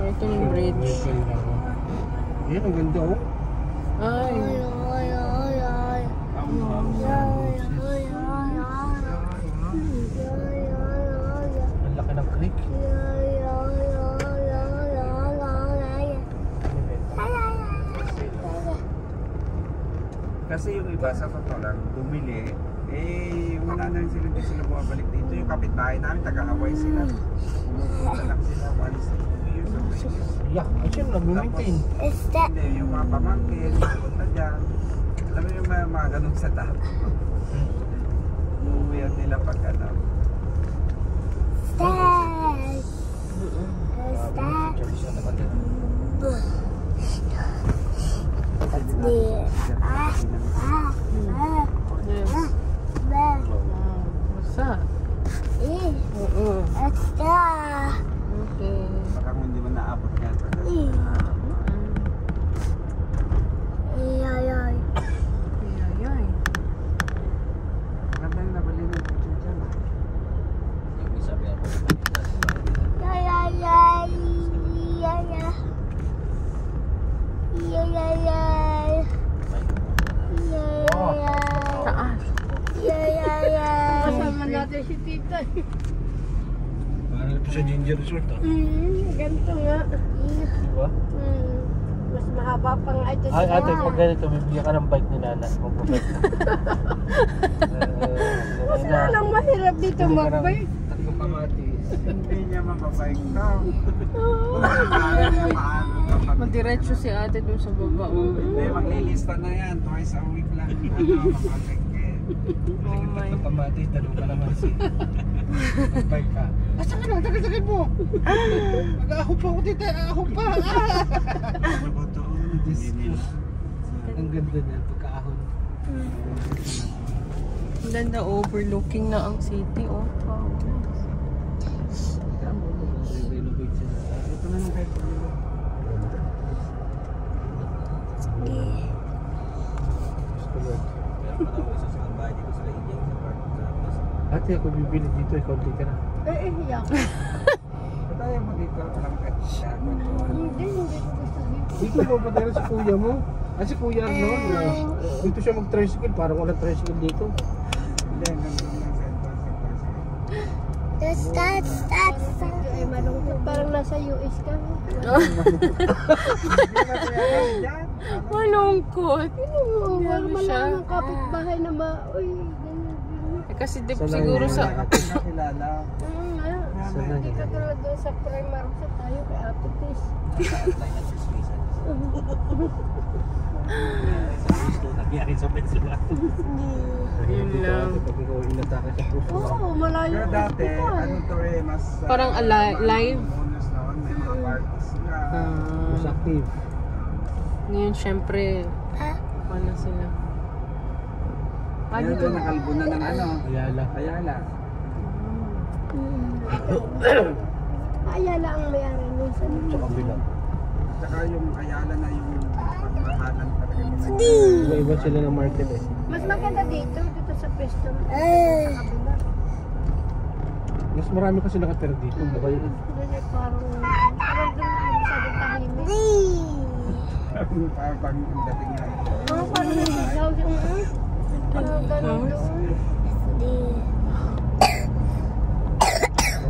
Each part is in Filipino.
Ito yung bridge. Yan, ang ganda oh. Ay. Ang laki ng creek. Kasi yung iba sa totoo lang, bumili, wala na rin sila, hindi sila bumabalik dito. Yung kapitbahay namin, taga-Hawaii sila. Pumupunta lang sila, walis na 2 years or 3 years. Yeah, kasi nag-maintain. Hindi, yung mga pamangkin, pupunta dyan. Alam mo yung mga ganun sa tapo. Uuwihan nila pag ano. Basta. Okay. Baka kung hindi mo naabot yan. Ganda yung nabali ng picture dyan. Yung isa pa yan. Taas. Kasama natin si Tita. Parang ito sa Ginger Resort ah. Ganito nga. Diba? Mas mahaba pa nga ito Ay, ate, pag ganito, bibigyan ka ng bike ni Nana. Magpapike ka. Mas lang mahirap dito mag-bike. Tatlong kamatis. Hindi niya mababike ka. Madiretso si ate dun sa baba. Hindi, maglilista na yan. Twice a week lang. Mababike ka. Oh my. Tatlong kamatis, dalawa ka naman si. Magpapike ka. Asa ka lang? Tagal-tagal mo! Mag-aahon pa ako dito. Ahon pa! Ang ganda niyan, pagkaahon. Ganda, overlooking na ang city. Oh, wow. Ito na nung kahit Ate, ako bibili dito, ikaw di ka na. Iyak. tayo mo dito. Hindi gusto dito. Dito mo pa tayo si kuya mo. Si kuya Arnold. Dito siya mag-tricycle, parang walang tricycle dito. Hindi, nandun lang sa Ay, malungkot. Parang nasa US ka. Malungkot. Parang malamang kapitbahay na uy, kasi siguro sa... nakilala. Hindi ka tulad doon sa primary sa tayo kay Ate Tis. Yun lang. Oo, malayo. Pero dati, ano to mas... Parang live? Bonus noon, may mga parties sila. Mas active. Ngayon, syempre, ano sila? Ano to, nakalbo na ng ano? Ayala. Ayala. Ayala ang mayari nun sa Sa kabila. Tsaka yung Ayala na yung pagmahalan talaga. Iba-iba sila ng market eh. mas maganda dito sa pwesto. Sa kabila. Mas marami kasi nakatira dito. Baka yun. Parang doon masyadong tahimik. Parang pang dating na. Parang nasigaw yung parang ganun doon.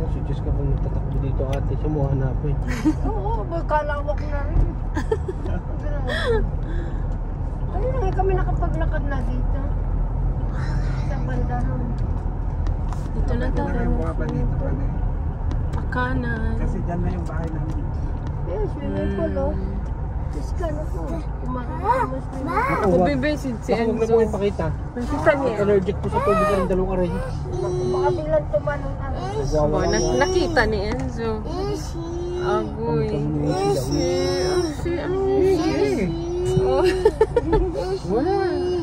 Si Diyos ka pang nagtatakbo dito ate. Siya mo hanapin. Oo, kalawak na rin. Ayun lang, kami nakapaglakad na dito. Sa bandahan. Dito na Ito na tayo. yung buha pa dito pa na. Pakanan. Kasi dyan na yung bahay namin. Yes, swimming pool oh. Just ka na po. Kumakain mo swimming pool. Ako, bebe, si Baka huwag na Enzo. mo ipakita. Nakita niya. Allergic po sa tubig ng dalawang aray. Baka biglang tumanong na rin. Oh, nakita ni Enzo. Agoy. Si, ano yun? Oh. Wala.